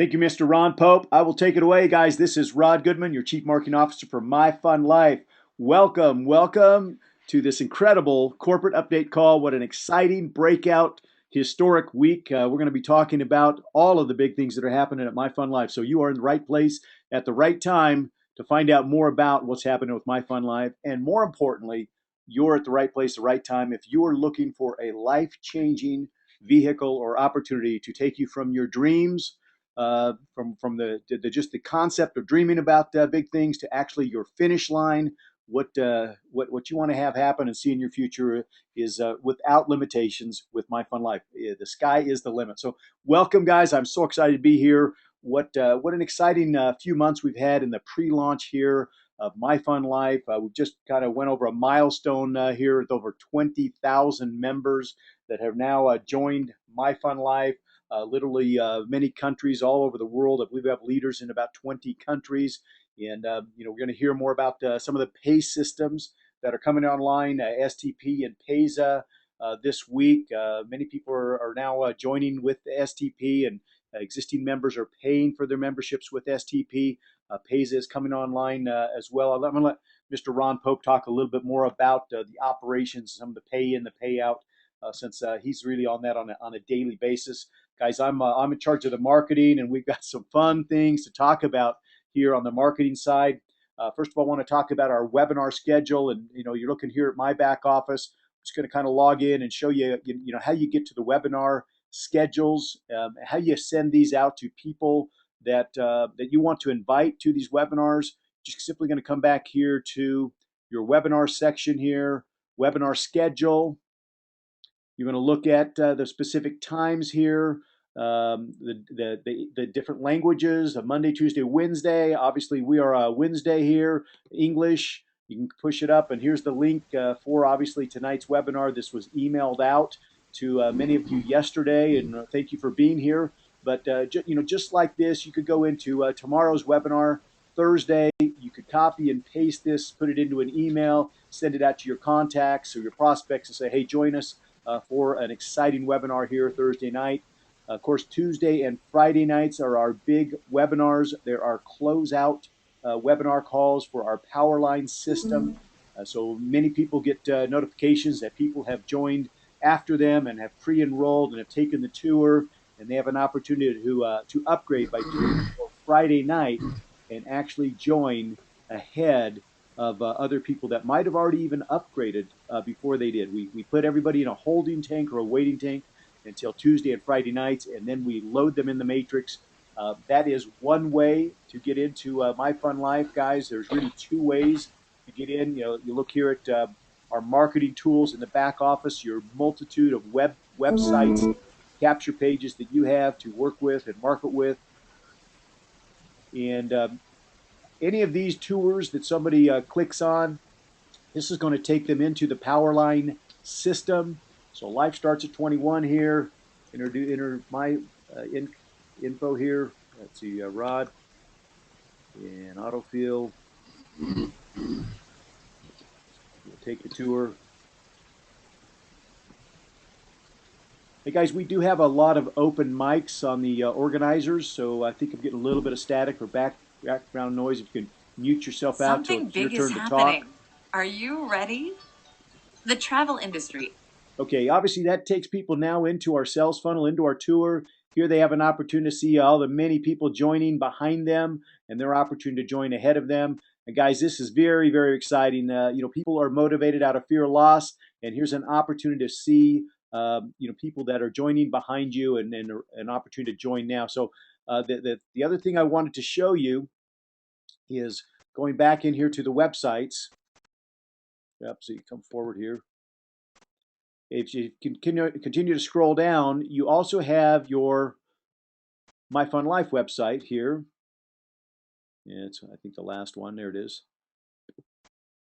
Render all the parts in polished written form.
Thank you, Mr. Ron Pope. I will take it away, guys. This is Rod Goodman, your Chief Marketing Officer for MyFunLIFE. Welcome to this incredible corporate update call. What an exciting breakout, historic week. We're going to be talking about all of the big things that are happening at MyFunLIFE. So you are in the right place at the right time to find out more about what's happening with MyFunLIFE. And more importantly, you're at the right place at the right time if you are looking for a life-changing vehicle or opportunity to take you from your dreams from just the concept of dreaming about big things to actually your finish line. What you want to have happen and see in your future is without limitations with MyFunLIFE. The sky is the limit. So welcome, guys. I'm so excited to be here. What an exciting few months we've had in the pre-launch here of MyFunLIFE. We just kind of went over a milestone here with over 20,000 members that have now joined MyFunLIFE. Literally many countries all over the world. I believe we have leaders in about 20 countries. And, we're going to hear more about some of the pay systems that are coming online, STP and Payza this week. Many people are now joining with the STP, and existing members are paying for their memberships with STP. Payza is coming online as well. I'm going to let Mr. Ron Pope talk a little bit more about the operations, some of the pay in, the payout, since he's really on that on a daily basis. Guys, I'm in charge of the marketing, and we've got some fun things to talk about here on the marketing side. First of all, I want to talk about our webinar schedule, and you're looking here at my back office. I'm just going to kind of log in and show you, how you get to the webinar schedules, how you send these out to people that you want to invite to these webinars. Just simply going to come back here to your webinar section here, webinar schedule. You're going to look at the specific times here, the different languages, Monday, Tuesday, Wednesday. Obviously, we are Wednesday here, English. You can push it up, and here's the link for obviously tonight's webinar. This was emailed out to many of you yesterday, and thank you for being here. But just like this, you could go into tomorrow's webinar, Thursday. You could copy and paste this, put it into an email, send it out to your contacts or your prospects, and say, "Hey, join us for an exciting webinar here Thursday night." Of course, Tuesday and Friday nights are our big webinars. There are closeout webinar calls for our Powerline system. So many people get notifications that people have joined after them and have pre-enrolled and have taken the tour, and they have an opportunity to upgrade by doing it for Friday night and actually join ahead of other people that might have already even upgraded before they did. We put everybody in a holding tank or a waiting tank until Tuesday and Friday nights, and then we load them in the matrix. That is one way to get into MyFunLIFE, guys. There's really two ways to get in. You look here at our marketing tools in the back office, your multitude of websites, capture pages that you have to work with and market with. And any of these tours that somebody clicks on, this is going to take them into the Powerline system. So life starts at 21 here. Enter my info here. Let's see, Rod and autofill. We'll take the tour. Hey guys, we do have a lot of open mics on the organizers, so I think I'm getting a little bit of static or background noise. If you can mute yourself out till it's your turn to talk. Are you ready? The travel industry. Okay, obviously that takes people now into our sales funnel, into our tour. Here they have an opportunity to see all the many people joining behind them and their opportunity to join ahead of them. And guys, this is very, very exciting. People are motivated out of fear of loss, and here's an opportunity to see, people that are joining behind you and an opportunity to join now. So the other thing I wanted to show you is going back in here to the websites. Yep, so you come forward here. If you continue to scroll down, you also have your MyFunLIFE website here. It's, I think, the last one. There it is.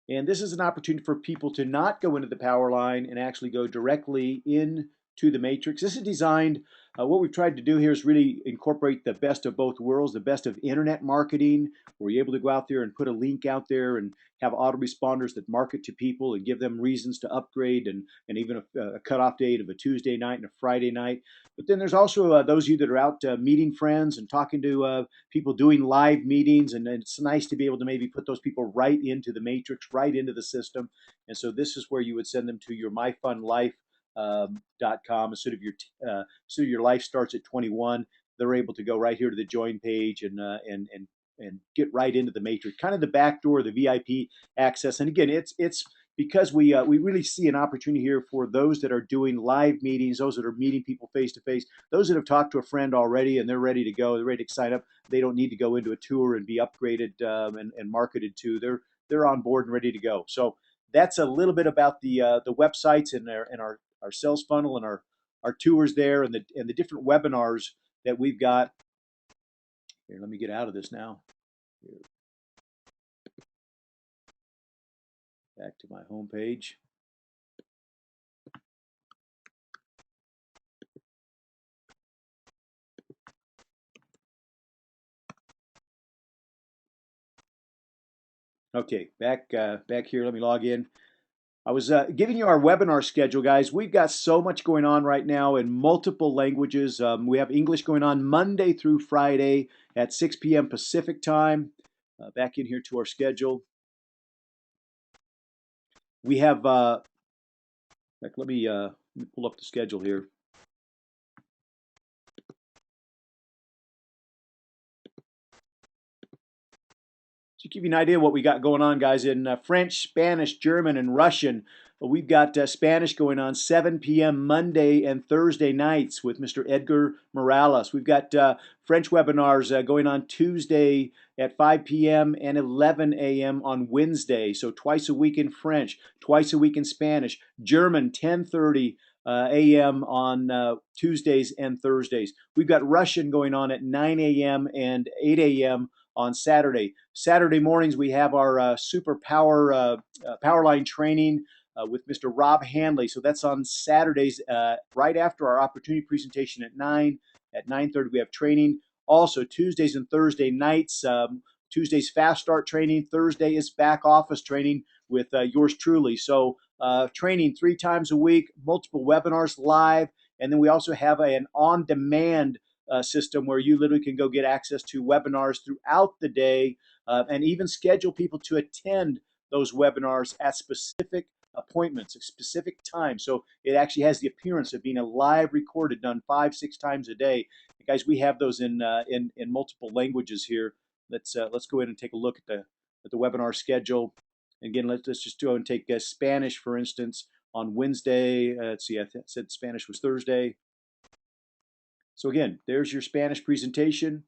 And this is an opportunity for people to not go into the Powerline and actually go directly into to the matrix. This is designed, what we've tried to do here is really incorporate the best of both worlds, the best of internet marketing, where you're able to go out there and put a link out there and have autoresponders that market to people and give them reasons to upgrade, and even a cutoff date of a Tuesday night and a Friday night. But then there's also those of you that are out meeting friends and talking to people doing live meetings, and it's nice to be able to maybe put those people right into the matrix, right into the system. And so this is where you would send them to your MyFunLIFE.com. So your life starts at 21. They're able to go right here to the join page and get right into the matrix, kind of the back door, the VIP access. And again, it's because we really see an opportunity here for those that are doing live meetings, those that are meeting people face to face, those that have talked to a friend already and they're ready to go, they're ready to sign up. They don't need to go into a tour and be upgraded and marketed to. They're on board and ready to go. So that's a little bit about the websites and our sales funnel and our tours there, and the different webinars that we've got. Here, let me get out of this now. Here. Back to my home page. Okay, back here. Let me log in. I was giving you our webinar schedule, guys. We've got so much going on right now in multiple languages. We have English going on Monday through Friday at 6 p.m. Pacific time. Back in here to our schedule. We have, let me pull up the schedule here. To give you an idea of what we got going on, guys, in French, Spanish, German, and Russian, we've got Spanish going on 7 p.m. Monday and Thursday nights with Mr. Edgar Morales. We've got French webinars going on Tuesday at 5 p.m. and 11 a.m. on Wednesday. So twice a week in French, twice a week in Spanish. German, 10:30 a.m. on Tuesdays and Thursdays. We've got Russian going on at 9 a.m. and 8 a.m. on Saturday. Saturday mornings we have our super power line training with Mr. Rob Hanley. So that's on Saturdays right after our opportunity presentation at 9. At 9:30 we have training. Also Tuesdays and Thursday nights. Tuesday's fast start training. Thursday is back office training with yours truly. So training 3 times a week, multiple webinars live, and then we also have an on-demand system where you literally can go get access to webinars throughout the day and even schedule people to attend those webinars at specific appointments, at specific times. So it actually has the appearance of being a live recorded, done 5-6 times a day. And guys, we have those in multiple languages here. Let's go in and take a look at the webinar schedule. Again, let's just go and take Spanish, for instance, on Wednesday. Let's see, I said Spanish was Thursday. So again, there's your Spanish presentation,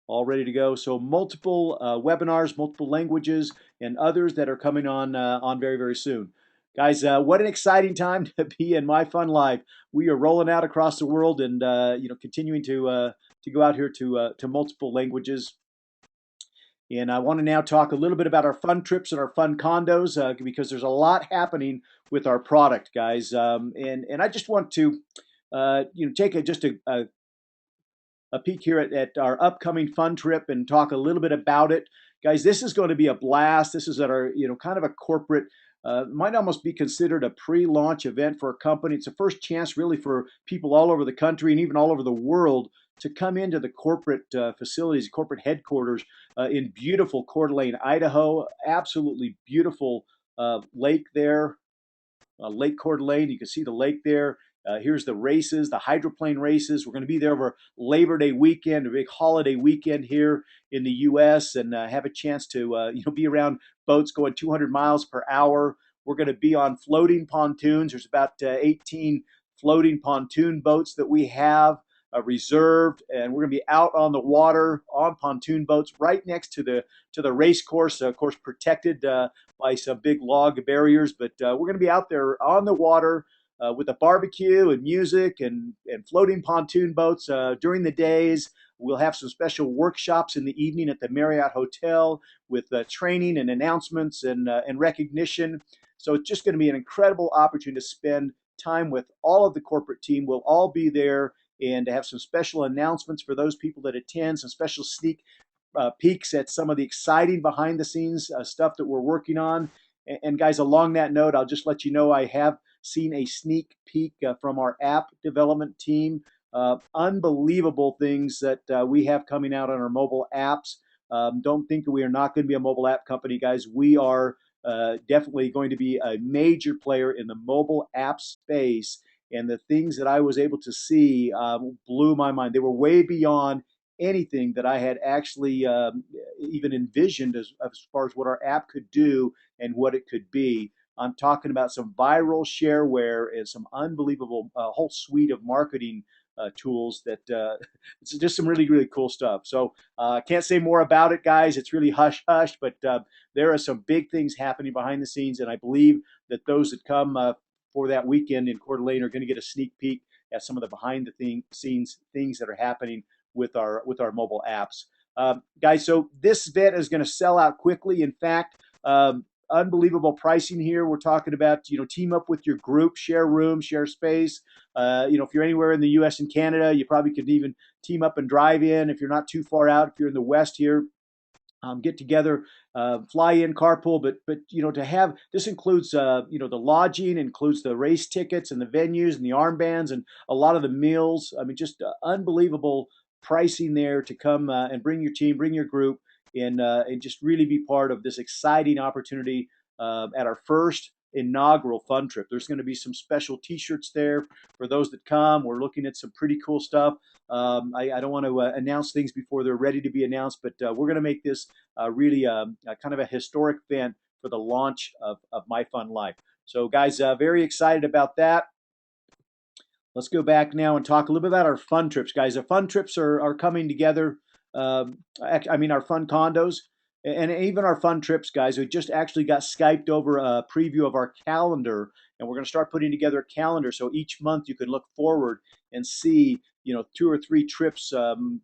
all ready to go. So multiple webinars, multiple languages, and others that are coming on very, very soon. Guys, what an exciting time to be in MyFunLIFE. We are rolling out across the world and continuing to go out here to multiple languages. And I want to now talk a little bit about our fun trips and our fun condos because there's a lot happening with our product, guys. And I just want to take just a peek here at our upcoming fun trip and talk a little bit about it. Guys, this is going to be a blast. This is at our, kind of a corporate, might almost be considered a pre-launch event for a company. It's the first chance really for people all over the country and even all over the world to come into the corporate facilities, corporate headquarters in beautiful Coeur d'Alene, Idaho. Absolutely beautiful lake there, Lake Coeur d'Alene. You can see the lake there. Here's the races, the hydroplane races. We're going to be there over Labor Day weekend, a big holiday weekend here in the U.S., and have a chance to be around boats going 200 miles per hour. We're going to be on floating pontoons. There's about 18 floating pontoon boats that we have reserved, and we're going to be out on the water on pontoon boats right next to the race course. Of course, protected by some big log barriers, but we're going to be out there on the water. With a barbecue and music and floating pontoon boats during the days. We'll have some special workshops in the evening at the Marriott Hotel with training and announcements and recognition. So it's just going to be an incredible opportunity to spend time with all of the corporate team. We'll all be there and to have some special announcements for those people that attend, some special sneak peeks at some of the exciting behind the scenes stuff that we're working on. And guys, along that note, I'll just let you know I have seen a sneak peek from our app development team. Unbelievable things that we have coming out on our mobile apps. Don't think that we are not going to be a mobile app company, guys. We are definitely going to be a major player in the mobile app space. And the things that I was able to see blew my mind. They were way beyond anything that I had actually even envisioned as far as what our app could do and what it could be. I'm talking about some viral shareware and some unbelievable whole suite of marketing tools that it's just some really, really cool stuff. So I can't say more about it, guys. It's really hush hush, but there are some big things happening behind the scenes, and I believe that those that come for that weekend in Coeur d'Alene are going to get a sneak peek at some of the behind the scenes things that are happening with our mobile apps. Guys, so this event is going to sell out quickly. In fact, unbelievable pricing here. We're talking about, team up with your group, share room, share space. If you're anywhere in the U.S. and Canada, you probably could even team up and drive in. If you're not too far out, if you're in the West here, get together, fly in, carpool. But to have this includes the lodging, includes the race tickets and the venues and the armbands and a lot of the meals. I mean, just unbelievable pricing there to come and bring your team, bring your group, and just really be part of this exciting opportunity at our first inaugural fun trip. There's going to be some special T-shirts there for those that come. We're looking at some pretty cool stuff. I don't want to announce things before they're ready to be announced, but we're going to make this really kind of a historic event for the launch of MyFunLIFE. So, guys, very excited about that. Let's go back now and talk a little bit about our fun trips, guys. The fun trips are coming together. Our fun condos and even our fun trips, guys. We just actually got Skyped over a preview of our calendar, and we're going to start putting together a calendar. So each month you can look forward and see, 2 or 3 trips,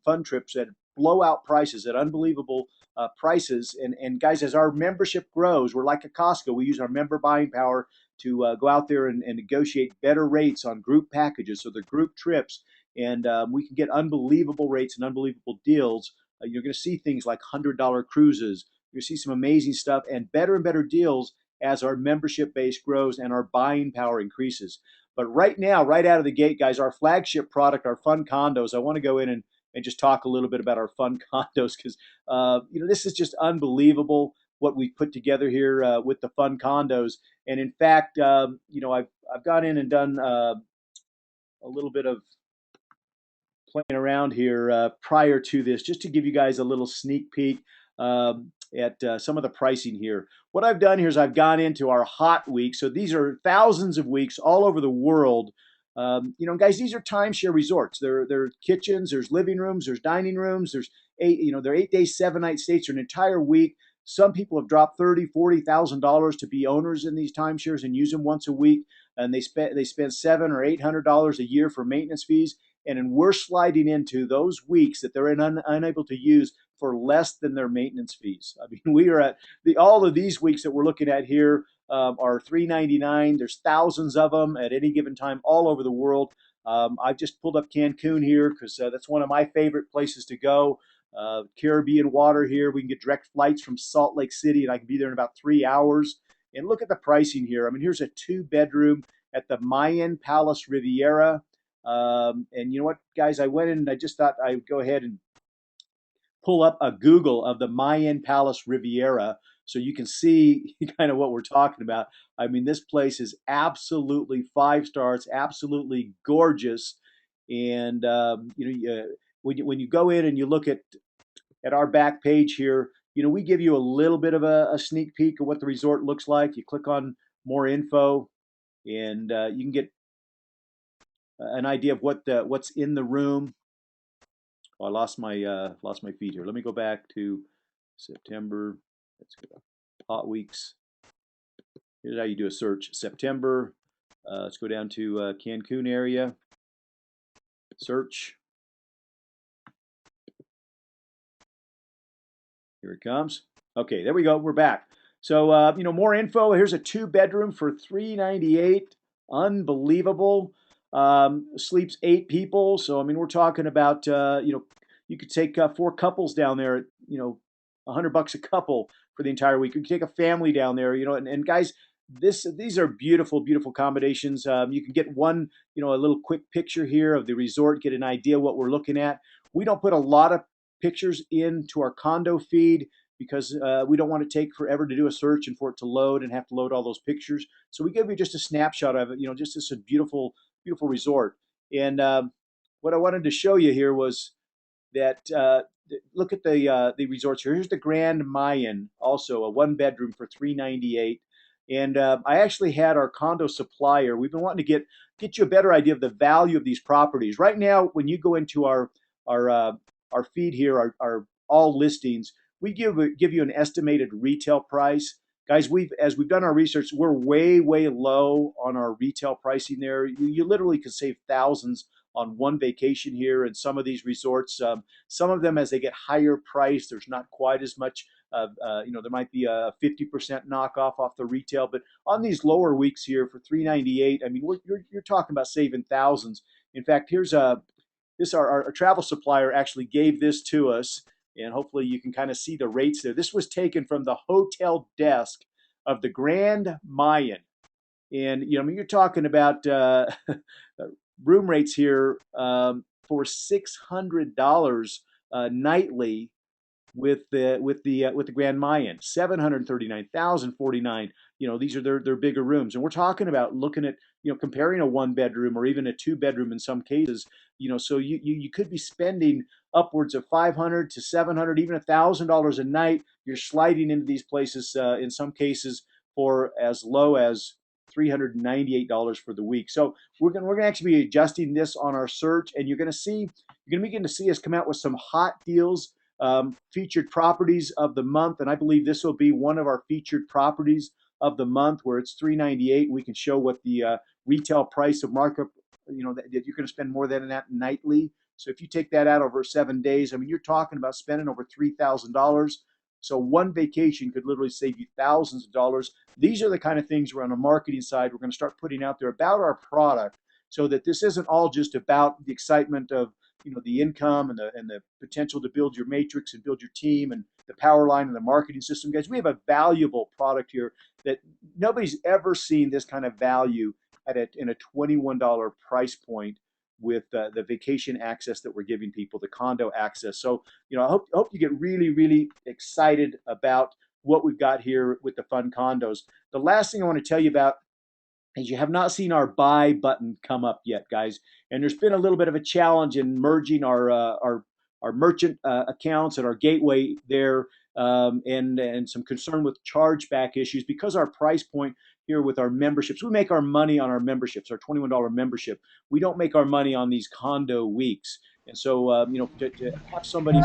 fun trips at blowout prices, at unbelievable prices. And guys, as our membership grows, we're like a Costco. We use our member buying power to go out there and negotiate better rates on group packages. So they're group trips, and we can get unbelievable rates and unbelievable deals. You're going to see things like $100 cruises. You're going to see some amazing stuff and better deals as our membership base grows and our buying power increases. But right now, right out of the gate, guys, our flagship product, our fun condos, I want to go in and just talk a little bit about our fun condos because, this is just unbelievable what we put together here with the fun condos. And in fact, I've gone in and done a little bit of playing around here prior to this, just to give you guys a little sneak peek at some of the pricing here. What I've done here is I've gone into our hot weeks. So these are thousands of weeks all over the world. Guys, these are timeshare resorts. There are kitchens, there's living rooms, there's dining rooms, there's 8 days, 7-night stays, or an entire week. Some people have dropped $30,000, $40,000 to be owners in these timeshares and use them once a week, and they spend $700 or $800 a year for maintenance fees. And then we're sliding into those weeks that they're unable to use for less than their maintenance fees. I mean, we are at all of these weeks that we're looking at here are $399. There's thousands of them at any given time all over the world. I've just pulled up Cancun here because that's one of my favorite places to go. Caribbean water here. We can get direct flights from Salt Lake City, and I can be there in about 3 hours. And look at the pricing here. I mean, here's a 2-bedroom at the Mayan Palace Riviera. And you know what, guys? I went in and I just thought I would go ahead and pull up a Google of the Mayan Palace Riviera so you can see kind of what we're talking about. I mean, this place is absolutely 5 stars, absolutely gorgeous. And when you go in and you look at our back page here, we give you a little bit of a sneak peek of what the resort looks like. You click on more info, and you can get an idea of what's in the room. Oh, I lost my feed here. Let me go back to September. Let's go hot weeks. Here's how you do a search. September. Let's go down to Cancun area. Search. Here it comes. Okay, there we go. We're back. So more info. Here's a 2-bedroom for $398. unbelievable. Sleeps 8 people. So I mean, we're talking about you could take 4 couples down there at $100 a couple for the entire week. You could take a family down there, and guys, these are beautiful, beautiful accommodations. You can get one, a little quick picture here of the resort, get an idea what we're looking at. We don't put a lot of pictures into our condo feed because we don't want to take forever to do a search and for it to load and have to load all those pictures. So we give you just a snapshot of it, just this a beautiful, beautiful resort. And what I wanted to show you here was that look at the resorts here. Here's the Grand Mayan, also a 1 bedroom for 398. And I actually had our condo supplier. We've been wanting to get you a better idea of the value of these properties. Right now, when you go into our our feed here, our all listings, we give you an estimated retail price. Guys, as we've done our research, we're way low on our retail pricing there. You literally could save thousands on one vacation here in some of these resorts. Some of them, as they get higher priced, there's not quite as much. There might be a 50% knockoff off the retail, but on these lower weeks here for 398, I mean, you're talking about saving thousands. In fact, here's our travel supplier actually gave this to us, and hopefully you can kind of see the rates there. This was taken from the hotel desk of the Grand Mayan, and I mean, you're talking about room rates here for $600 nightly with the Grand Mayan, 739,049. These are their bigger rooms, and we're talking about looking at comparing a 1 bedroom or even a 2 bedroom in some cases. So you could be spending upwards of 500 to 700, even $1,000 a night. You're sliding into these places in some cases for as low as $398 for the week. So we're gonna actually be adjusting this on our search, and you're gonna begin to see us come out with some hot deals, featured properties of the month, and I believe this will be one of our featured properties of the month, where it's $398. We can show what the retail price of markup, that you're going to spend more than that nightly. So if you take that out over 7 days, I mean, you're talking about spending over $3,000. So one vacation could literally save you thousands of dollars. These are the kind of things we're on the marketing side. We're going to start putting out there about our product, so that this isn't all just about the excitement of the income and the potential to build your matrix and build your team and the power line and the marketing system. Guys, we have a valuable product here that nobody's ever seen this kind of value in a $21 price point with the vacation access that we're giving people, the condo access. So I hope you get really excited about what we've got here with the fun condos. The last thing I want to tell you about is you have not seen our buy button come up yet, guys. And there's been a little bit of a challenge in merging our merchant accounts and our gateway there, and some concern with chargeback issues because our price point here with our memberships. We make our money on our memberships, our $21 membership. We don't make our money on these condo weeks. And so, to have somebody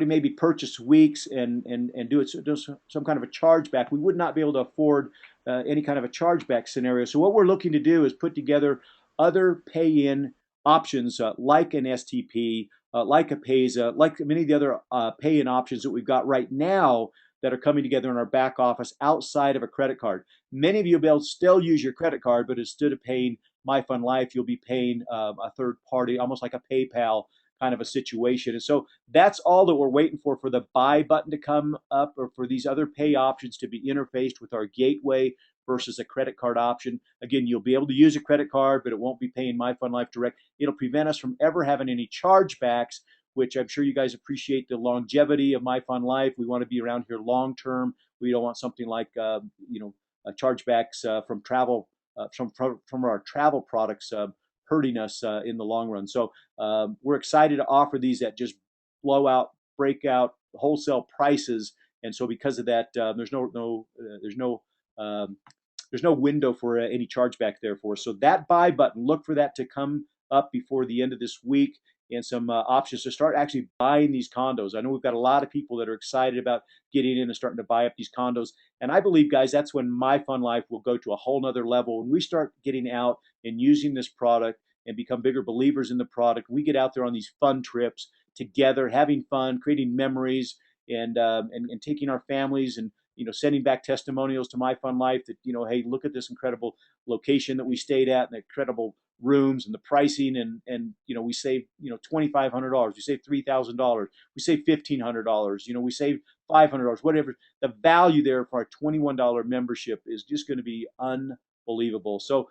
maybe purchase weeks and do some kind of a chargeback, we would not be able to afford any kind of a chargeback scenario. So what we're looking to do is put together other pay-in options, like an STP, like a Payza, like many of the other pay-in options that we've got right now that are coming together in our back office outside of a credit card. Many of you will be able to still use your credit card, but instead of paying MyFunLIFE, you'll be paying a third party, almost like a PayPal kind of a situation. And so that's all that we're waiting for the buy button to come up, or for these other pay options to be interfaced with our gateway versus a credit card option. Again, you'll be able to use a credit card, but it won't be paying MyFunLIFE direct. It'll prevent us from ever having any chargebacks, which I'm sure you guys appreciate the longevity of MyFunLIFE. We want to be around here long term. We don't want something like chargebacks from travel from our travel products hurting us in the long run. So we're excited to offer these at just blowout, breakout, wholesale prices. And so because of that, there's no window for any chargeback there for us. So that buy button, look for that to come up before the end of this week, and some options to start actually buying these condos. I know we've got a lot of people that are excited about getting in and starting to buy up these condos. And I believe, guys, that's when MyFunLIFE will go to a whole nother level. When we start getting out and using this product and become bigger believers in the product, we get out there on these fun trips together, having fun, creating memories, and taking our families and sending back testimonials to MyFunLIFE that hey, look at this incredible location that we stayed at and the incredible rooms and the pricing, and we saved $2,500, we saved $3,000, we saved $1,500, we saved $500, whatever. The value there for our $21 membership is just going to be unbelievable. So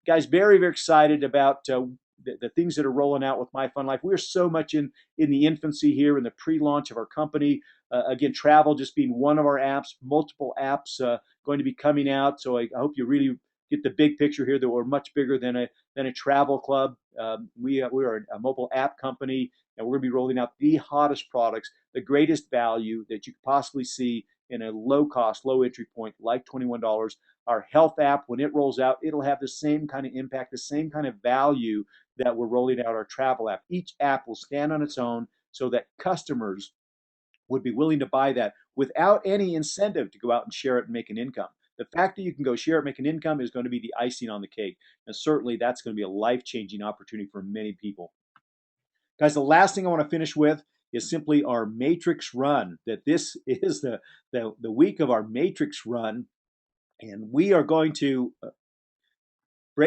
guys, very, very excited about the things that are rolling out with MyFunLIFE. We're so much in the infancy here, in the pre-launch of our company. Again, travel just being one of our apps, multiple apps going to be coming out. So I hope you really get the big picture here, that we're much bigger than a travel club. We are a mobile app company, and we're going to be rolling out the hottest products, the greatest value that you could possibly see in a low cost, low entry point like $21. Our health app, when it rolls out, it'll have the same kind of impact, the same kind of value that we're rolling out our travel app. Each app will stand on its own so that customers would be willing to buy that without any incentive to go out and share it and make an income. The fact that you can go share it, make an income is going to be the icing on the cake. And certainly that's going to be a life-changing opportunity for many people. Guys, the last thing I want to finish with is simply our matrix run. That this is the week of our matrix run, and we are going to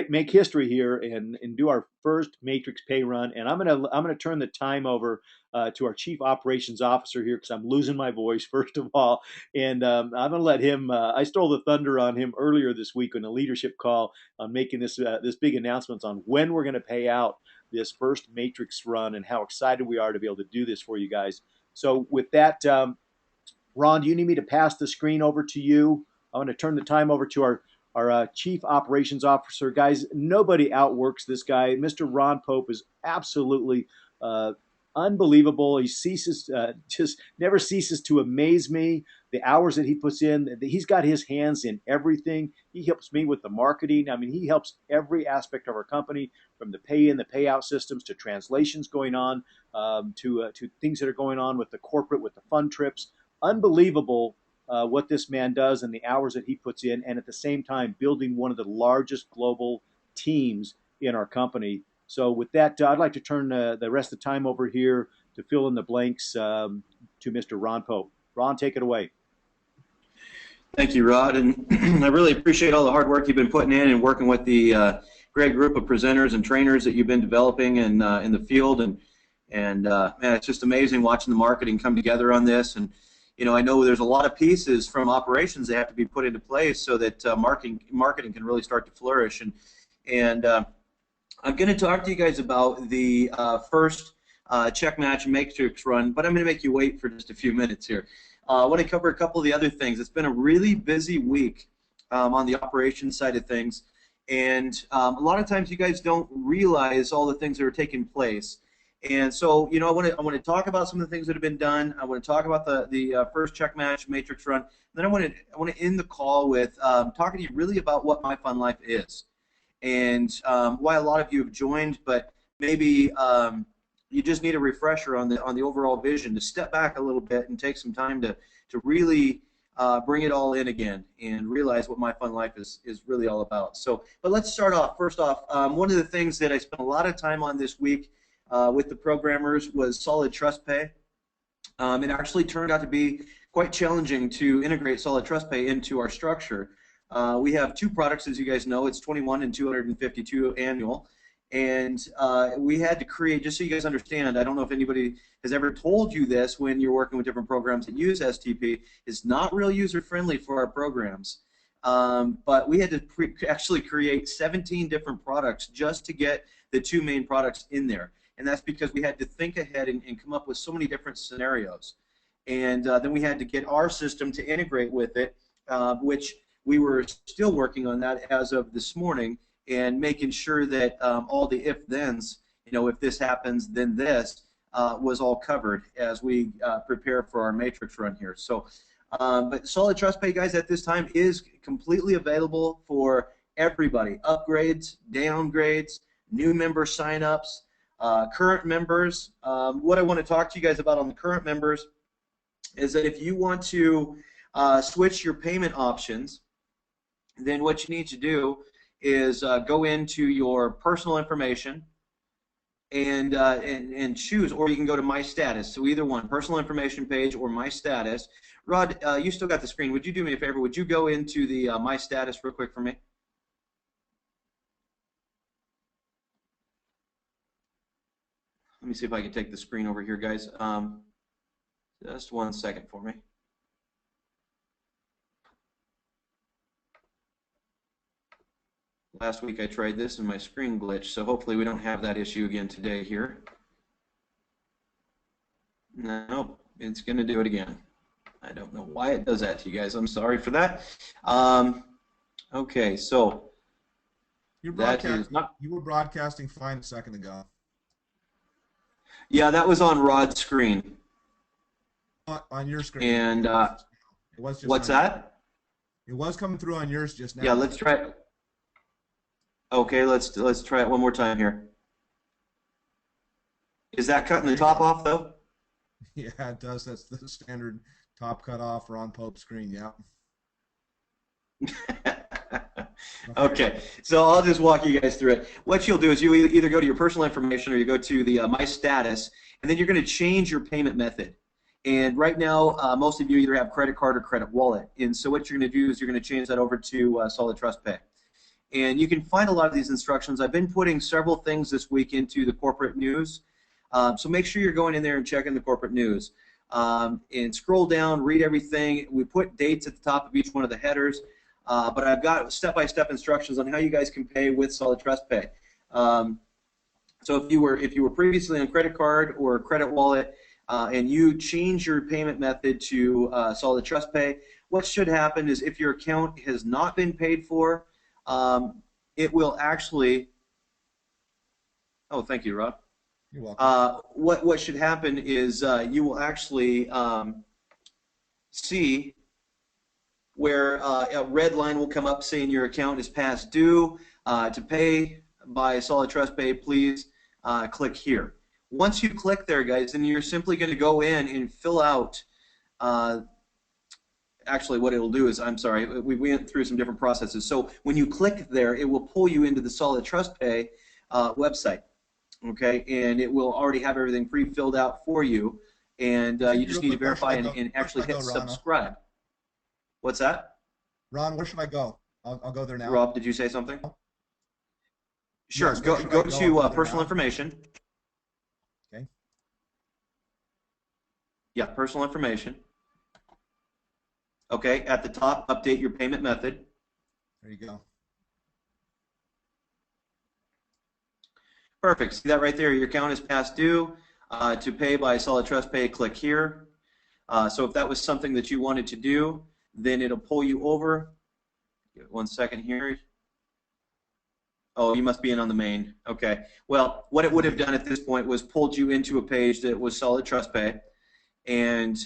make history here and do our first matrix pay run. And I'm gonna turn the time over to our chief operations officer here, because I'm losing my voice first of all, and I'm gonna let him. I stole the thunder on him earlier this week on a leadership call on making this big announcement on when we're gonna pay out this first matrix run and how excited we are to be able to do this for you guys. So with that, Ron, do you need me to pass the screen over to you? I'm going to turn the time over to our chief operations officer. Guys, nobody outworks this guy. Mr. Ron Pope is absolutely unbelievable. He just never ceases to amaze me. The hours that he puts in, he's got his hands in everything. He helps me with the marketing. I mean, he helps every aspect of our company, from the pay in, the payout systems, to translations going on, to things that are going on with the corporate, with the fun trips. Unbelievable what this man does and the hours that he puts in, and at the same time building one of the largest global teams in our company. So with that, I'd like to turn the rest of the time over here to fill in the blanks to Mr. Ron Pope. Ron, take it away. Thank you, Rod, and I really appreciate all the hard work you've been putting in and working with the great group of presenters and trainers that you've been developing in the field, and man, it's just amazing watching the marketing come together on this. And I know there's a lot of pieces from operations that have to be put into place so that marketing can really start to flourish. And I'm going to talk to you guys about the first check match matrix run, but I'm going to make you wait for just a few minutes here. I want to cover a couple of the other things. It's been a really busy week on the operations side of things, and a lot of times you guys don't realize all the things that are taking place. And so, I want to talk about some of the things that have been done. I want to talk about the first check match matrix run. And then I want to end the call with talking to you really about what MyFunLIFE is, and why a lot of you have joined, but maybe you just need a refresher on the overall vision, to step back a little bit and take some time to really bring it all in again and realize what MyFunLIFE is really all about. So, but let's start off. First off, one of the things that I spent a lot of time on this week with the programmers was Solid Trust Pay. It actually turned out to be quite challenging to integrate Solid Trust Pay into our structure. We have two products, as you guys know. It's 21 and 252 annual. And we had to create, just so you guys understand, I don't know if anybody has ever told you this when you're working with different programs that use STP, it's not real user-friendly for our programs. But we had to actually create 17 different products just to get the two main products in there. And that's because we had to think ahead and come up with so many different scenarios. And then we had to get our system to integrate with it, which we were still working on that as of this morning, and making sure that all the if-thens, if this happens, then this, was all covered as we prepare for our matrix run here. So, but Solid Trust Pay, guys, at this time is completely available for everybody. Upgrades, downgrades, new member signups, current members. What I want to talk to you guys about on the current members is that if you want to switch your payment options, then what you need to do is go into your personal information and choose, or you can go to My Status. So either one, personal information page or My Status. Rod, you still got the screen. Would you do me a favor? Would you go into the My Status real quick for me? Let me see if I can take the screen over here, guys. Just 1 second for me. Last week I tried this and my screen glitched, so hopefully we don't have that issue again today here. Nope, it's going to do it again. I don't know why it does that to you guys. I'm sorry for that. Okay, so You were broadcasting fine a second ago. Yeah, that was on Rod's screen. On your screen. And it was just what's that? It was coming through on yours just now. Yeah, let's try it. Okay, let's try it one more time here. Is that cutting the top off though? Yeah, it does. That's the standard top cut off Ron Pope screen. Yeah. Okay, so I'll just walk you guys through it. What you'll do is you either go to your personal information or you go to the My Status, and then you're going to change your payment method. And right now, most of you either have credit card or credit wallet. And so what you're going to do is you're going to change that over to Solid Trust Pay. And you can find a lot of these instructions. I've been putting several things this week into the corporate news. So make sure you're going in there and checking the corporate news. And scroll down, read everything. We put dates at the top of each one of the headers. But I've got step-by-step instructions on how you guys can pay with Solid Trust Pay. So if you were previously on credit card or credit wallet and you change your payment method to Solid Trust Pay, what should happen is if your account has not been paid for, it will actually. Oh, thank you, Rob. You're welcome. What should happen is you will actually see where a red line will come up saying your account is past due. To pay by Solid Trust Pay, please click here. Once you click there, guys, then you're simply going to go in and fill out. Actually, what it'll do is, I'm sorry, we went through some different processes. So when you click there, it will pull you into the Solid Trust Pay website. Okay, and it will already have everything pre-filled out for you, and you just need to verify and actually hit subscribe. What's that? Ron, where should I go? I'll go there now. Rob, did you say something? Sure. Yes, go to personal now? information. Okay. Yeah, personal information. Okay, at the top, update your payment method. There you go. Perfect. See that right there? Your account is past due. To pay by Solid Trust Pay, click here. So if that was something that you wanted to do, then it'll pull you over. Give it 1 second here. Oh, you must be in on the main. Okay. Well, what it would have done at this point was pulled you into a page that was Solid Trust Pay, and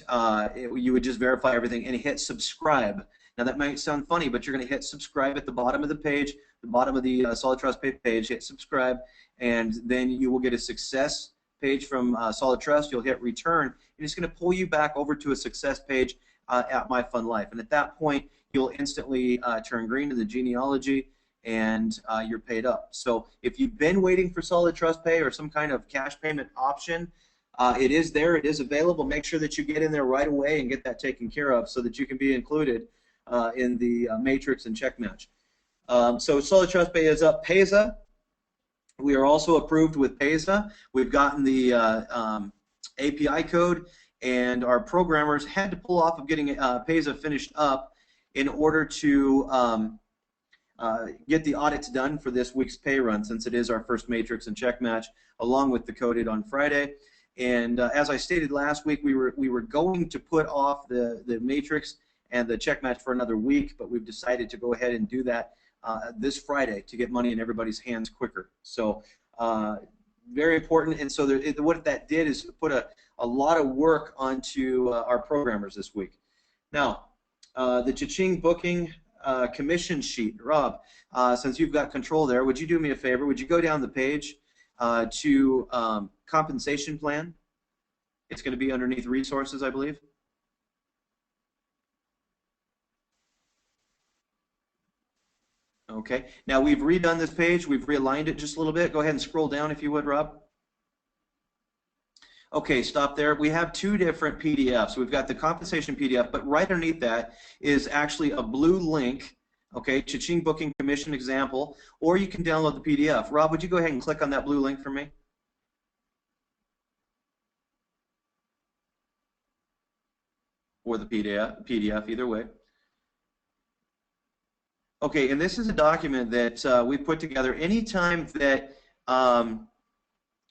you would just verify everything and hit subscribe. Now that might sound funny, but you're going to hit subscribe at the bottom of the page, the bottom of the Solid Trust Pay page. Hit subscribe, and then you will get a success page from Solid Trust. You'll hit return, and it's going to pull you back over to a success page at MyFunLIFE. And at that point, you'll instantly turn green to the genealogy, and you're paid up. So if you've been waiting for Solid Trust Pay or some kind of cash payment option, it is there. It is available. Make sure that you get in there right away and get that taken care of so that you can be included in the matrix and check match. So Solid Trust Pay is up. Payza. We are also approved with Payza. We've gotten the API code, and our programmers had to pull off of getting Payza finished up in order to get the audits done for this week's pay run, since it is our first matrix and check match, along with the coded on Friday. And as I stated last week, we were going to put off the matrix and the check match for another week, but we've decided to go ahead and do that this Friday to get money in everybody's hands quicker. So very important. And so what that did is put a lot of work onto our programmers this week. Now, the cha-ching booking commission sheet. Rob, since you've got control there, would you do me a favor? Would you go down the page to compensation plan? It's going to be underneath resources, I believe. Okay, now we've redone this page. We've realigned it just a little bit. Go ahead and scroll down if you would, Rob. Okay, stop there. We have two different PDFs. We've got the compensation PDF, but right underneath that is actually a blue link, okay, cha-ching booking commission example, or you can download the PDF. Rob, would you go ahead and click on that blue link for me? or the PDF, either way. Okay, and this is a document that we put together anytime that, and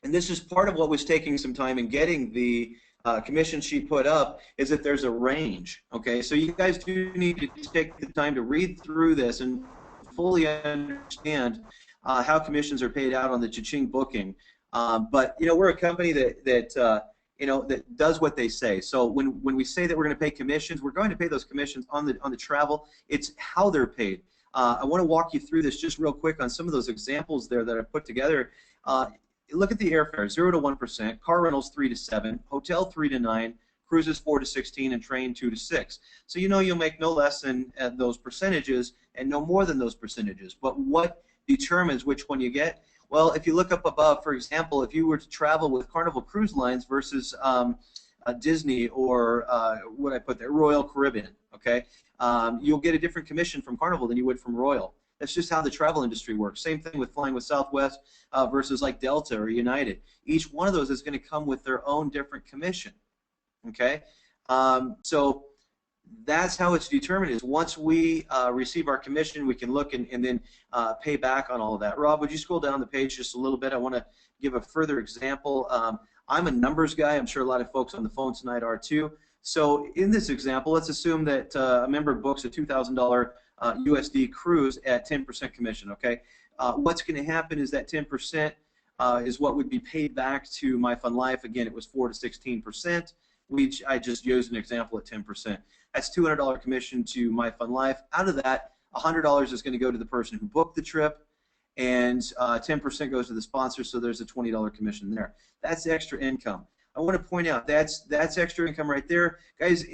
this is part of what was taking some time in getting the commission sheet put up, is that there's a range. Okay, so you guys do need to take the time to read through this and fully understand how commissions are paid out on the cha-ching booking. But you know, we're a company that you know, that does what they say. So when we say that we're going to pay commissions, we're going to pay those commissions on the travel. It's how they're paid. I want to walk you through this just real quick on some of those examples there that I put together. Look at the airfare: 0 to 1%, car rentals 3 to 7, hotel 3 to 9, cruises 4 to 16, and train 2 to 6. So you know you'll make no less than those percentages and no more than those percentages. But what determines which one you get? Well, if you look up above, for example, if you were to travel with Carnival Cruise Lines versus Disney or what I put there, Royal Caribbean, okay, you'll get a different commission from Carnival than you would from Royal. That's just how the travel industry works. Same thing with flying with Southwest versus like Delta or United. Each one of those is going to come with their own different commission. Okay, so that's how it's determined. Is once we receive our commission, we can look and then pay back on all of that. Rob, would you scroll down the page just a little bit? I want to give a further example. I'm a numbers guy. I'm sure a lot of folks on the phone tonight are too. So in this example, let's assume that a member books a $2,000 USD cruise at 10% commission. Okay, what's going to happen is that 10% is what would be paid back to MyFunLIFE. Again, it was 4 to 16%. I just used an example at 10%. That's $200 commission to MyFunLIFE. Out of that, $100 is going to go to the person who booked the trip, and 10% goes to the sponsor. So there's a $20 commission there. That's extra income. I want to point out that's extra income right there, guys.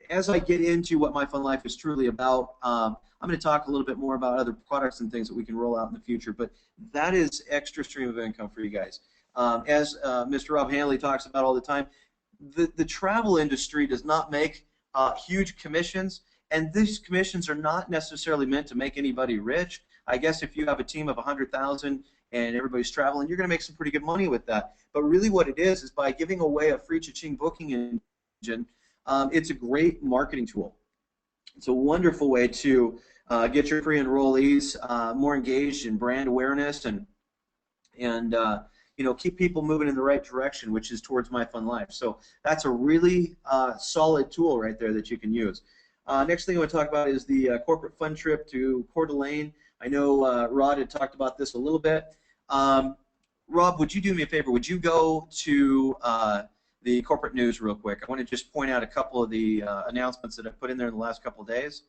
As I get into what MyFunLIFE is truly about, I'm going to talk a little bit more about other products and things that we can roll out in the future, but that is extra stream of income for you guys. As Mr. Rob Hanley talks about all the time, the travel industry does not make huge commissions, and these commissions are not necessarily meant to make anybody rich. I guess if you have a team of 100,000 and everybody's traveling, you're going to make some pretty good money with that. But really what it is by giving away a free cha-ching booking engine, it's a great marketing tool. It's a wonderful way to get your free enrollees more engaged in brand awareness and you know, keep people moving in the right direction, which is towards MyFunLIFE. So that's a really solid tool right there that you can use. Next thing I want to talk about is the corporate fun trip to Coeur d'Alene. I know Rod had talked about this a little bit. Rob, would you do me a favor? Would you go to the corporate news real quick? I want to just point out a couple of the announcements that I've put in there in the last couple of days.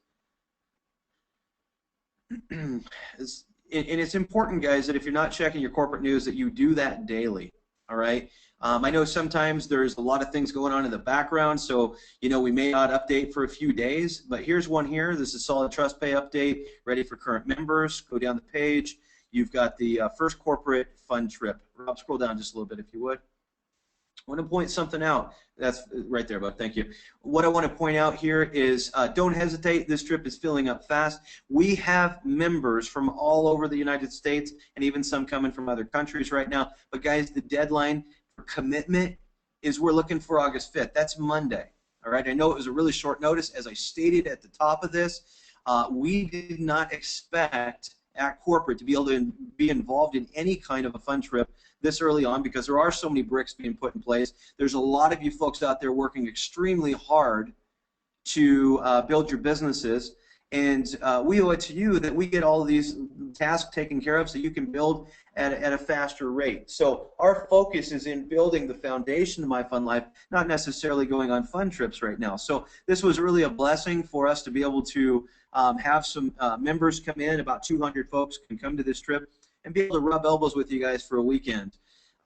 And it's important, guys, that if you're not checking your corporate news, that you do that daily. All right. I know sometimes there's a lot of things going on in the background, so you know we may not update for a few days. But here's one here. This is Solid Trust Pay update, ready for current members. Go down the page. You've got the first corporate fun trip. Rob, scroll down just a little bit if you would. I want to point something out. That's right there, bud. Thank you. What I want to point out here is don't hesitate. This trip is filling up fast. We have members from all over the United States and even some coming from other countries right now. But, guys, the deadline for commitment is we're looking for August 5th. That's Monday. All right. I know it was a really short notice. As I stated at the top of this, we did not expect at corporate to be able to be involved in any kind of a fun trip this early on because there are so many bricks being put in place. There's a lot of you folks out there working extremely hard to build your businesses, and we owe it to you that we get all of these tasks taken care of so you can build at a faster rate. So our focus is in building the foundation of MyFunLIFE, not necessarily going on fun trips right now. So this was really a blessing for us to be able to have some members come in. About 200 folks can come to this trip and be able to rub elbows with you guys for a weekend.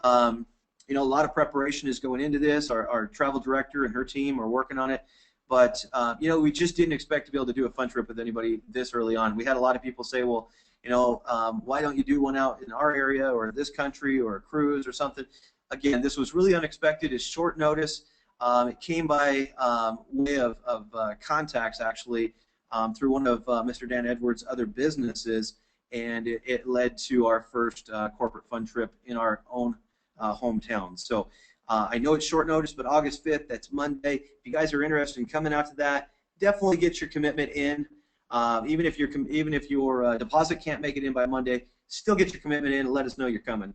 You know, a lot of preparation is going into this. Our travel director and her team are working on it. But, you know, we just didn't expect to be able to do a fun trip with anybody this early on. We had a lot of people say, well, you know, why don't you do one out in our area or this country or a cruise or something? Again, this was really unexpected. It's short notice. It came by way of contacts, actually, through one of Mr. Dan Edwards' other businesses, and it led to our first corporate fun trip in our own hometown. So I know it's short notice, but August 5th, that's Monday. If you guys are interested in coming out to that, definitely get your commitment in. Even if your deposit can't make it in by Monday, still get your commitment in and let us know you're coming.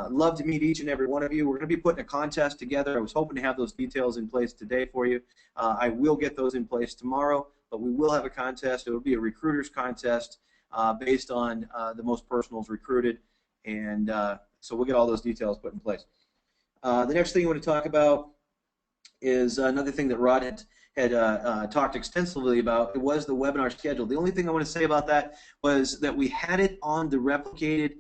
Love to meet each and every one of you. We're going to be putting a contest together. I was hoping to have those details in place today for you. I will get those in place tomorrow, but we will have a contest. It will be a recruiters contest based on the most personals recruited, and so we'll get all those details put in place. The next thing I want to talk about is another thing that Rod had talked extensively about. It was the webinar schedule. The only thing I want to say about that was that we had it on the replicated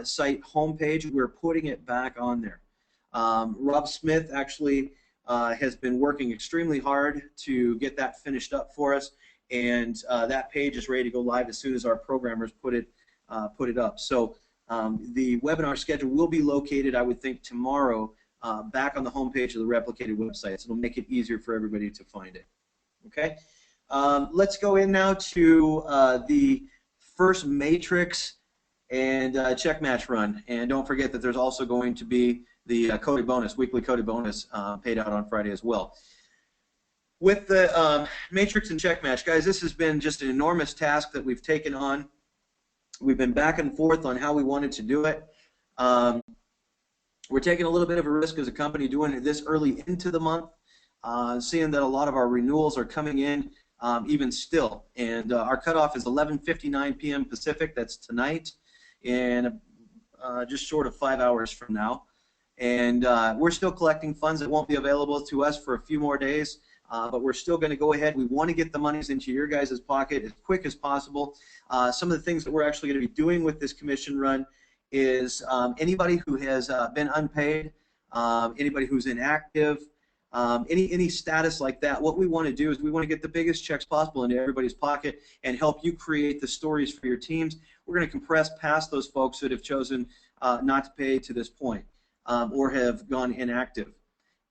site homepage. We're putting it back on there. Rob Smith actually has been working extremely hard to get that finished up for us, and that page is ready to go live as soon as our programmers put it up. So the webinar schedule will be located, I would think, tomorrow back on the homepage of the replicated website. So it'll make it easier for everybody to find it. Okay, let's go in now to the first matrix and check match run. And don't forget that there's also going to be the coded bonus, weekly coded bonus paid out on Friday as well. With the matrix and check match, guys, this has been just an enormous task that we've taken on. We've been back and forth on how we wanted to do it. We're taking a little bit of a risk as a company doing it this early into the month, seeing that a lot of our renewals are coming in even still. And our cutoff is 11:59 p.m. Pacific. That's tonight, and just short of 5 hours from now. And we're still collecting funds that won't be available to us for a few more days, but we're still going to go ahead. We want to get the monies into your guys' pocket as quick as possible. Some of the things that we're actually going to be doing with this commission run is anybody who has been unpaid, anybody who's inactive, any status like that. What we want to do is we want to get the biggest checks possible into everybody's pocket and help you create the stories for your teams. We're going to compress past those folks that have chosen not to pay to this point or have gone inactive.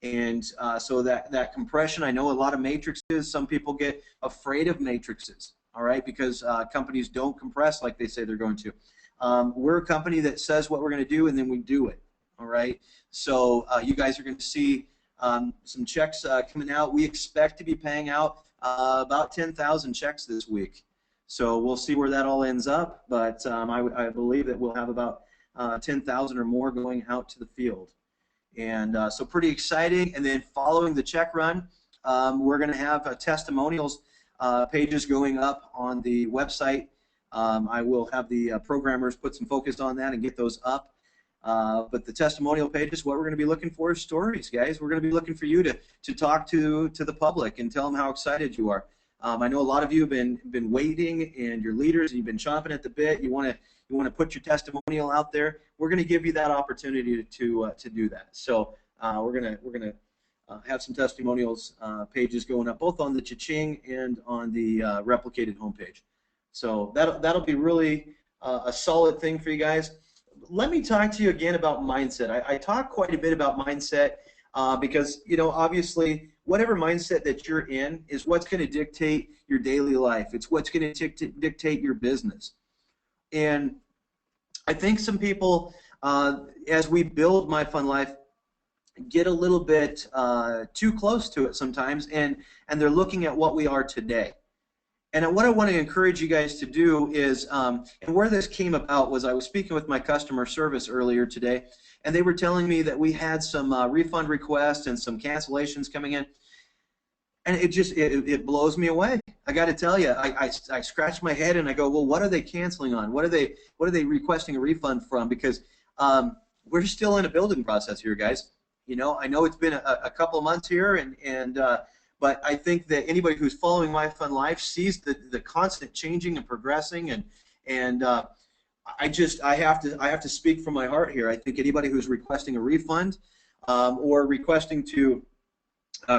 And so that compression, I know a lot of matrices, some people get afraid of matrices, all right, because companies don't compress like they say they're going to. We're a company that says what we're going to do and then we do it, all right? So you guys are going to see some checks coming out. We expect to be paying out about 10,000 checks this week. So we'll see where that all ends up, but I believe that we'll have about 10,000 or more going out to the field. And so pretty exciting. And then following the check run, we're going to have testimonials pages going up on the website. I will have the programmers put some focus on that and get those up. But the testimonial pages, what we're going to be looking for is stories, guys. We're going to be looking for you to talk to the public and tell them how excited you are. I know a lot of you have been waiting, and your leaders, and you've been chomping at the bit. You want to put your testimonial out there. We're going to give you that opportunity to do that. So we're gonna have some testimonials pages going up both on the Cha-Ching and on the replicated homepage. So that'll be really a solid thing for you guys. Let me talk to you again about mindset. I talk quite a bit about mindset because, you know, obviously whatever mindset that you're in is what's going to dictate your daily life. It's what's going to dictate your business. And I think some people, as we build MyFunLIFE, get a little bit too close to it sometimes, and they're looking at what we are today. And what I want to encourage you guys to do is, and where this came about was I was speaking with my customer service earlier today, and they were telling me that we had some refund requests and some cancellations coming in, and it blows me away. I got to tell you, I scratch my head and I go, well, what are they canceling on? What are they requesting a refund from? Because we're still in a building process here, guys. You know, I know it's been a couple of months here, but I think that anybody who's following MyFunLIFE sees the constant changing and progressing, and I have to speak from my heart here. I think anybody who's requesting a refund or requesting to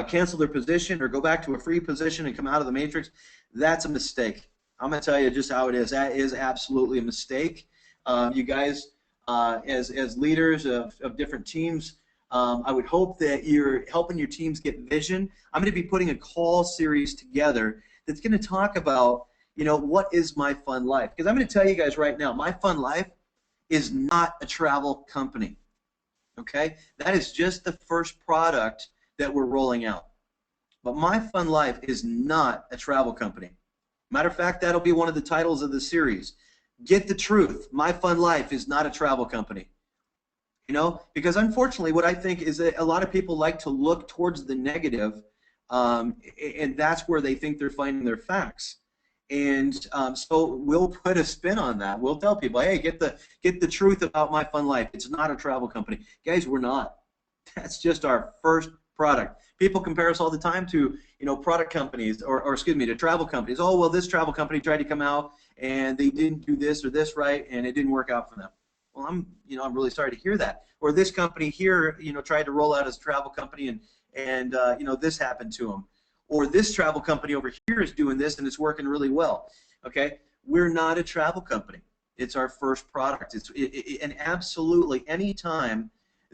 cancel their position or go back to a free position and come out of the matrix, that's a mistake. I'm going to tell you just how it is. That is absolutely a mistake. You guys, as leaders of different teams, I would hope that you're helping your teams get vision. I'm going to be putting a call series together that's going to talk about, you know, what is MyFunLIFE? Because I'm going to tell you guys right now, MyFunLIFE is not a travel company. Okay, that is just the first product that we're rolling out. But MyFunLIFE is not a travel company. Matter of fact, that'll be one of the titles of the series. Get the truth. MyFunLIFE is not a travel company. You know, because unfortunately, what I think is that a lot of people like to look towards the negative, and that's where they think they're finding their facts. And so we'll put a spin on that. We'll tell people, hey, get the truth about MyFunLIFE. It's not a travel company, guys. We're not. That's just our first product. People compare us all the time to, you know, product companies or excuse me, to travel companies. Oh, well, this travel company tried to come out and they didn't do this or this right, and it didn't work out for them. Well, I'm really sorry to hear that. Or this company here, you know, tried to roll out as a travel company and you know, this happened to them. Or this travel company over here is doing this and it's working really well. Okay, we're not a travel company. It's our first product. And absolutely any time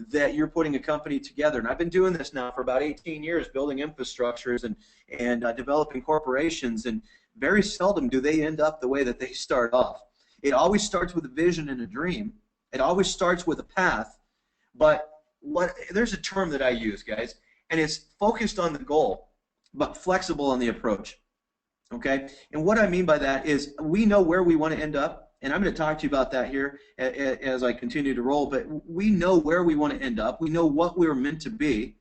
that you're putting a company together, and I've been doing this now for about 18 years, building infrastructures and developing corporations, and very seldom do they end up the way that they start off. It always starts with a vision and a dream. It always starts with a path. But there's a term that I use, guys, and it's focused on the goal, but flexible on the approach. Okay? And what I mean by that is we know where we want to end up, and I'm going to talk to you about that here as I continue to roll, but we know where we want to end up. We know what we're meant to be,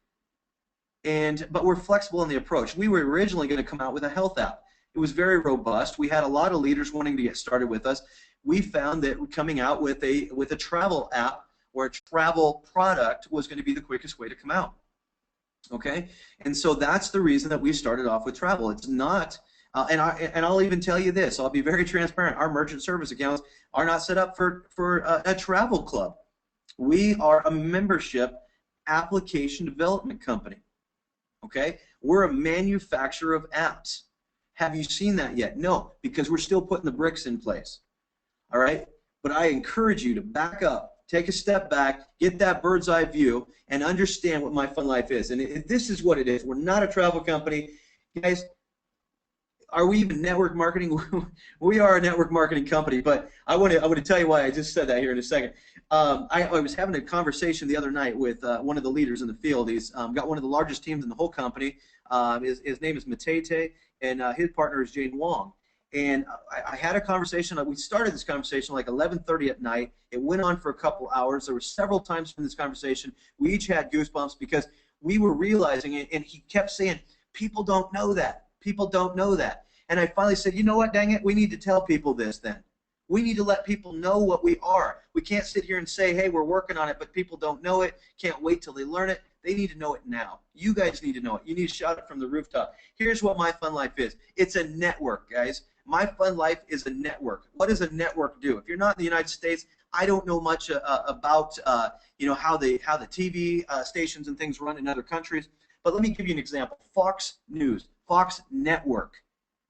but we're flexible in the approach. We were originally going to come out with a health app. It was very robust. We had a lot of leaders wanting to get started with us. We found that coming out with a travel app or a travel product was going to be the quickest way to come out. Okay, and so that's the reason that we started off with travel. It's not, and I'll even tell you this. I'll be very transparent. Our merchant service accounts are not set up for a travel club. We are a membership application development company. Okay, we're a manufacturer of apps. Have you seen that yet? No, because we're still putting the bricks in place. All right, but I encourage you to back up. Take a step back, get that bird's eye view, and understand what MyFunLIFE is. And this is what it is. We're not a travel company. Guys, are we even network marketing? We are a network marketing company, but I want to tell you why I just said that here in a second. I was having a conversation the other night with one of the leaders in the field. He's got one of the largest teams in the whole company. His name is Matete, and his partner is Jane Wong. And I had a conversation. We started this conversation like 11:30 at night. It went on for a couple hours. There were several times in this conversation we each had goosebumps because we were realizing it, and he kept saying, people don't know that. People don't know that. And I finally said, you know what, dang it, we need to tell people this then. We need to let people know what we are. We can't sit here and say, hey, we're working on it, but people don't know it. Can't wait till they learn it. They need to know it now. You guys need to know it. You need to shout it from the rooftop. Here's what MyFunLIFE is. It's a network, guys. MyFunLIFE is a network. What does a network do? If you're not in the United States, I don't know much about how the TV stations and things run in other countries. But let me give you an example. Fox News, Fox Network.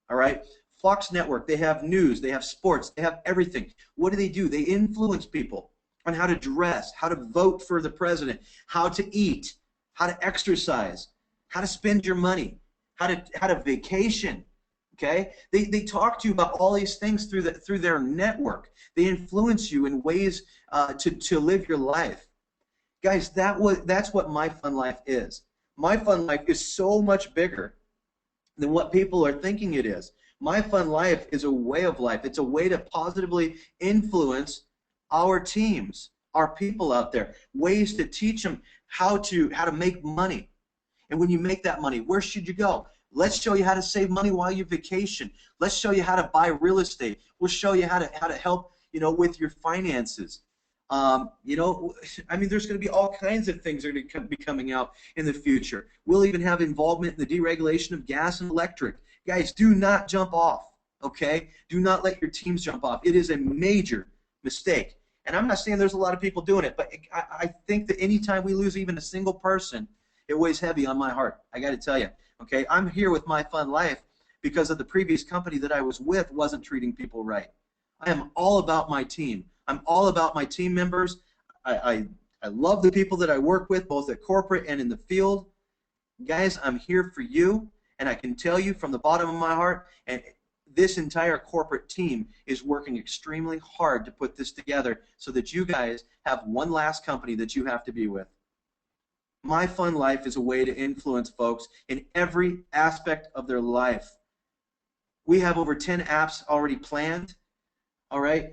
All right, Fox Network. They have news. They have sports. They have everything. What do? They influence people on how to dress, how to vote for the president, how to eat, how to exercise, how to spend your money, how to vacation. Okay, they talk to you about all these things through their network. They influence you in ways to live your life, guys. That's what MyFunLIFE is. MyFunLIFE is so much bigger than what people are thinking it is. MyFunLIFE is a way of life. It's a way to positively influence our teams, our people out there. Ways to teach them how to make money. And when you make that money, where should you go? Let's show you how to save money while you vacation. Let's show you how to buy real estate. We'll show you how to help with your finances. I mean, there's going to be all kinds of things that are going to be coming out in the future. We'll even have involvement in the deregulation of gas and electric. Guys, do not jump off, okay? Do not let your teams jump off. It is a major mistake. And I'm not saying there's a lot of people doing it, but I think that anytime we lose even a single person, it weighs heavy on my heart. I got to tell you, okay? I'm here with MyFunLIFE because of the previous company that I was with wasn't treating people right. I am all about my team. I'm all about my team members. I love the people that I work with, both at corporate and in the field. Guys, I'm here for you, and I can tell you from the bottom of my heart, and this entire corporate team is working extremely hard to put this together so that you guys have one last company that you have to be with. MyFunLIFE is a way to influence folks in every aspect of their life. We have over 10 apps already planned, all right?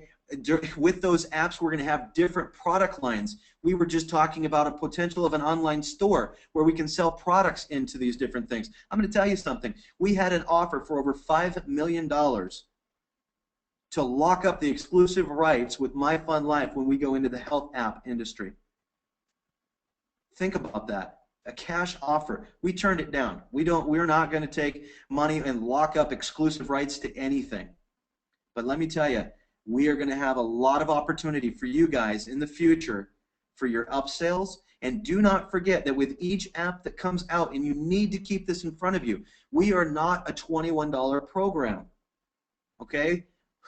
With those apps, we're going to have different product lines. We were just talking about a potential of an online store where we can sell products into these different things. I'm going to tell you something. We had an offer for over $5 million to lock up the exclusive rights with MyFunLIFE when we go into the health app industry. Think about that. A cash offer. We turned it down. We're not going to take money and lock up exclusive rights to anything. But let me tell you, we are going to have a lot of opportunity for you guys in the future for your upsells. And do not forget that with each app that comes out, and you need to keep this in front of you, we are not a $21 program. Okay?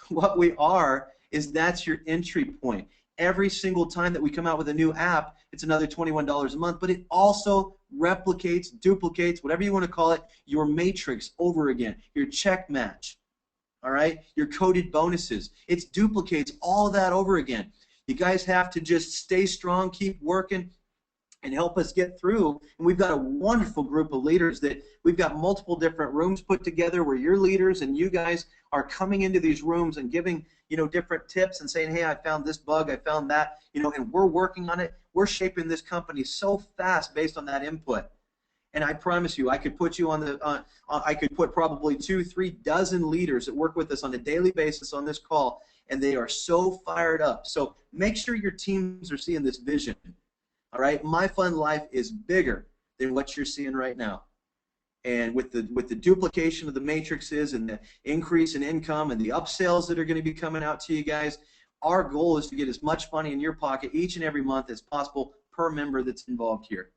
What we are is that's your entry point. Every single time that we come out with a new app, it's another $21 a month, but it also replicates, duplicates, whatever you want to call it, your matrix over again, your check match. All right, your coded bonuses. It duplicates all that over again. You guys have to just stay strong, keep working, and help us get through. And we've got a wonderful group of leaders that we've got multiple different rooms put together where your leaders and you guys are coming into these rooms and giving, you know, different tips and saying, hey, I found this bug, I found that, you know, and we're working on it. We're shaping this company so fast based on that input. And I promise you, I could put you on the, I could put probably 2-3 dozen leaders that work with us on a daily basis on this call, and they are so fired up. So make sure your teams are seeing this vision. All right, MyFunLIFE is bigger than what you're seeing right now. And with the duplication of the matrices and the increase in income and the upsells that are going to be coming out to you guys, our goal is to get as much money in your pocket each and every month as possible per member that's involved here.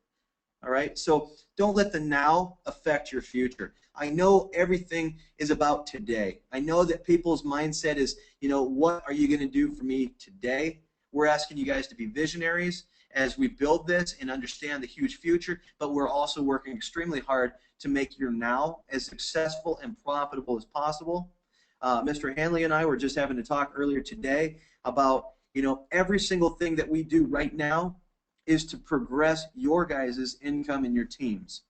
All right, so don't let the now affect your future. I know everything is about today. I know that people's mindset is, you know, what are you going to do for me today? We're asking you guys to be visionaries as we build this and understand the huge future, but we're also working extremely hard to make your now as successful and profitable as possible. Mr. Hanley and I were just having a talk earlier today about, you know, every single thing that we do right now is to progress your guys' income in your teams.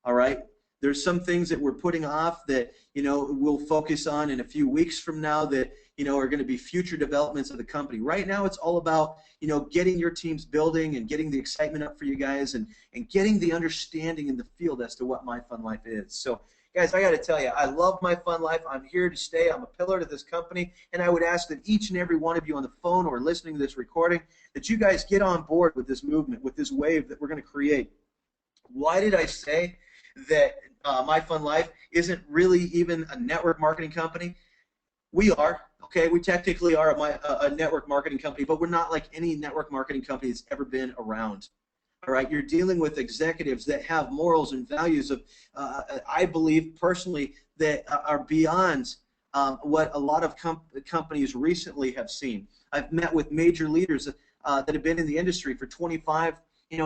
All right? There's some things that we're putting off that, you know, we'll focus on in a few weeks from now that, you know, are going to be future developments of the company. Right now it's all about, you know, getting your teams building and getting the excitement up for you guys and getting the understanding in the field as to what MyFunLIFE is. So, guys, I got to tell you, I love MyFunLIFE. I'm here to stay. I'm a pillar to this company, and I would ask that each and every one of you on the phone or listening to this recording, that you guys get on board with this movement, with this wave that we're going to create. Why did I say that MyFunLIFE isn't really even a network marketing company? We are. Okay, we technically are a network marketing company, but we're not like any network marketing company that's ever been around. All right, you're dealing with executives that have morals and values of, I believe personally, that are beyond what a lot of companies recently have seen. I've met with major leaders that have been in the industry for 25,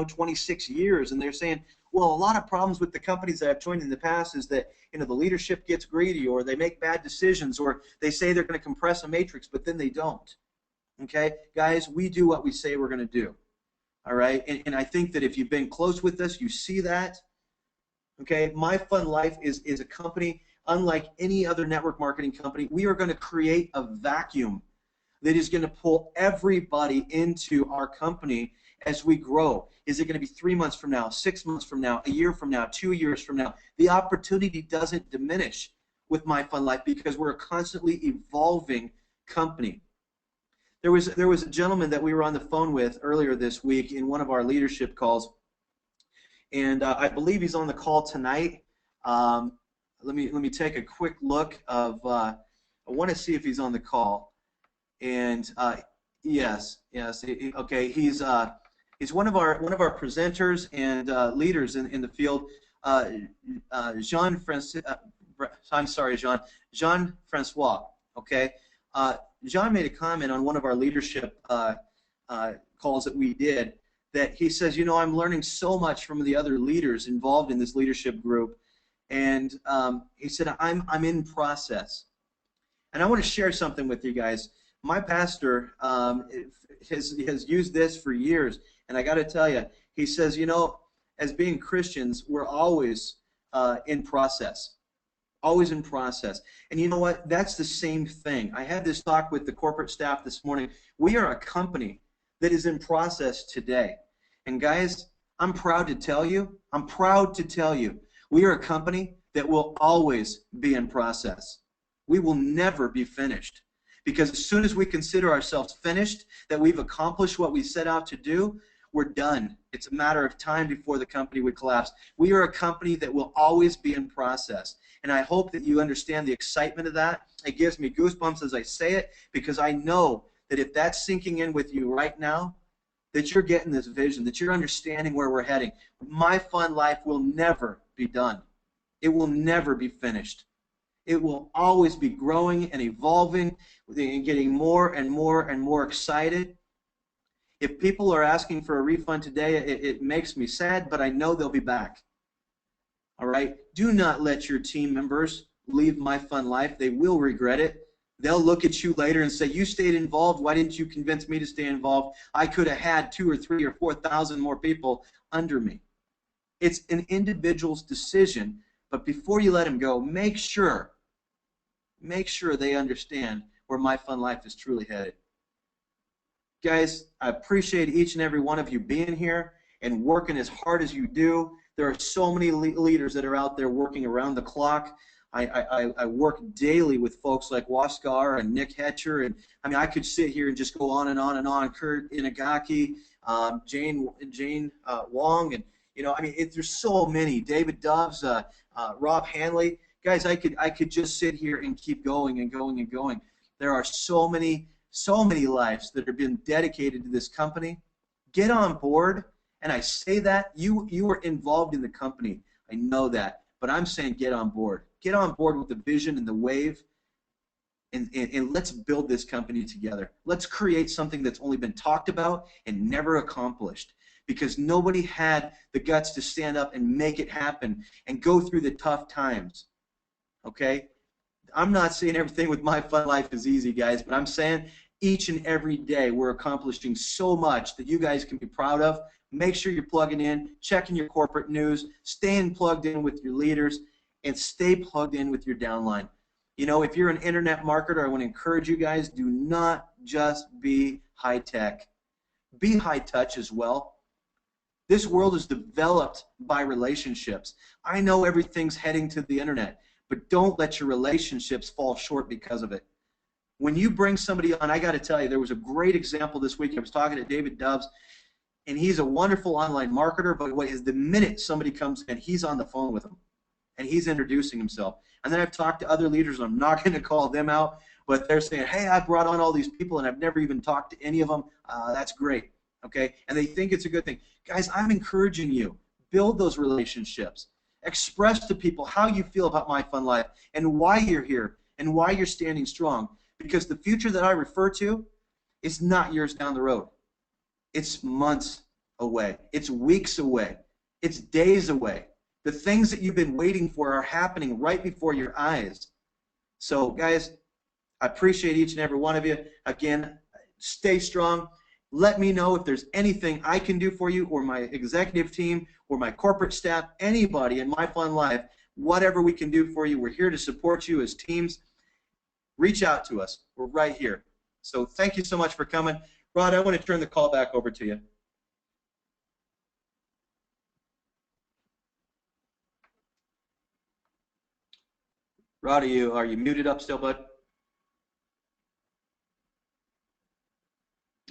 26 years, and they're saying, well, a lot of problems with the companies that I've joined in the past is that, the leadership gets greedy, or they make bad decisions, or they say they're going to compress a matrix, but then they don't. Okay, guys, we do what we say we're going to do. All right, and I think that if you've been close with us, you see that. Okay, MyFunLIFE is a company unlike any other network marketing company. We are going to create a vacuum that is going to pull everybody into our company as we grow. Is it going to be 3 months from now, 6 months from now, a year from now, 2 years from now? The opportunity doesn't diminish with MyFunLIFE because we're a constantly evolving company. There was a gentleman that we were on the phone with earlier this week in one of our leadership calls, and I believe he's on the call tonight. Let me take a quick look of. I want to see if he's on the call, and yes, okay, he's one of our presenters and leaders in the field. Jean Francois. Okay. John made a comment on one of our leadership calls that we did, that he says, I'm learning so much from the other leaders involved in this leadership group, and he said, I'm in process. And I want to share something with you guys. My pastor has used this for years, and I got to tell you, he says, you know, as being Christians, we're always in process. Always in process. And you know what? That's the same thing. I had this talk with the corporate staff this morning. We are a company that is in process today. And guys, I'm proud to tell you, we are a company that will always be in process. We will never be finished. Because as soon as we consider ourselves finished, that we've accomplished what we set out to do, we're done. It's a matter of time before the company would collapse. We are a company that will always be in process. And I hope that you understand the excitement of that. It gives me goosebumps as I say it, because I know that if that's sinking in with you right now, that you're getting this vision, that you're understanding where we're heading. MyFunLIFE will never be done. It will never be finished. It will always be growing and evolving and getting more and more and more excited. If people are asking for a refund today, it makes me sad, but I know they'll be back. All right? Do not let your team members leave MyFunLIFE. They will regret it. They'll look at you later and say, you stayed involved. Why didn't you convince me to stay involved? I could have had 2,000 or 3,000 or 4,000 more people under me. It's an individual's decision, but before you let them go, make sure they understand where MyFunLIFE is truly headed. Guys, I appreciate each and every one of you being here and working as hard as you do. There are so many leaders that are out there working around the clock. I work daily with folks like Waskar and Nick Hetcher, and I mean I could sit here and just go on and on and on. Kurt Inagaki, Jane Wong, and you know I mean there's so many. David Doves, Rob Hanley. Guys, I could just sit here and keep going and going and going. There are so many lives that have been dedicated to this company. Get on board, and I say that you are involved in the company. I know that, but I'm saying get on board. Get on board with the vision and the wave, and let's build this company together. Let's create something that's only been talked about and never accomplished, because nobody had the guts to stand up and make it happen and go through the tough times. Okay? I'm not saying everything with MyFunLIFE is easy, guys, but I'm saying each and every day we're accomplishing so much that you guys can be proud of. Make sure you're plugging in, checking your corporate news, staying plugged in with your leaders, and stay plugged in with your downline. You know, if you're an internet marketer, I want to encourage you guys, do not just be high tech. Be high touch as well. This world is developed by relationships. I know everything's heading to the internet, but don't let your relationships fall short because of it. When you bring somebody on, I got to tell you, there was a great example this week. I was talking to David Doves, and he's a wonderful online marketer, but what is the minute somebody comes in, he's on the phone with them, and he's introducing himself. And then I've talked to other leaders, and I'm not going to call them out, but they're saying, hey, I brought on all these people, and I've never even talked to any of them. That's great, okay? And they think it's a good thing. Guys, I'm encouraging you. Build those relationships. Express to people how you feel about MyFunLIFE and why you're here and why you're standing strong. Because the future that I refer to is not years down the road. It's months away. It's weeks away. It's days away. The things that you've been waiting for are happening right before your eyes. So, guys, I appreciate each and every one of you. Again, stay strong. Let me know if there's anything I can do for you, or my executive team, or my corporate staff, anybody in MyFunLIFE, whatever we can do for you. We're here to support you as teams. Reach out to us. We're right here. So thank you so much for coming. Rod, I want to turn the call back over to you. Rod, are you muted up still, bud?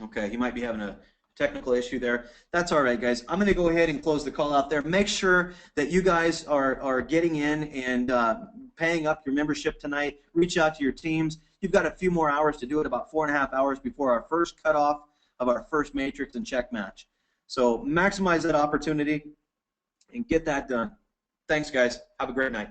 Okay, he might be having a technical issue there. That's all right, guys. I'm going to go ahead and close the call out there. Make sure that you guys are getting in and paying up your membership tonight. Reach out to your teams. You've got a few more hours to do it, about 4.5 hours before our first cutoff of our first matrix and check match. So maximize that opportunity and get that done. Thanks, guys. Have a great night.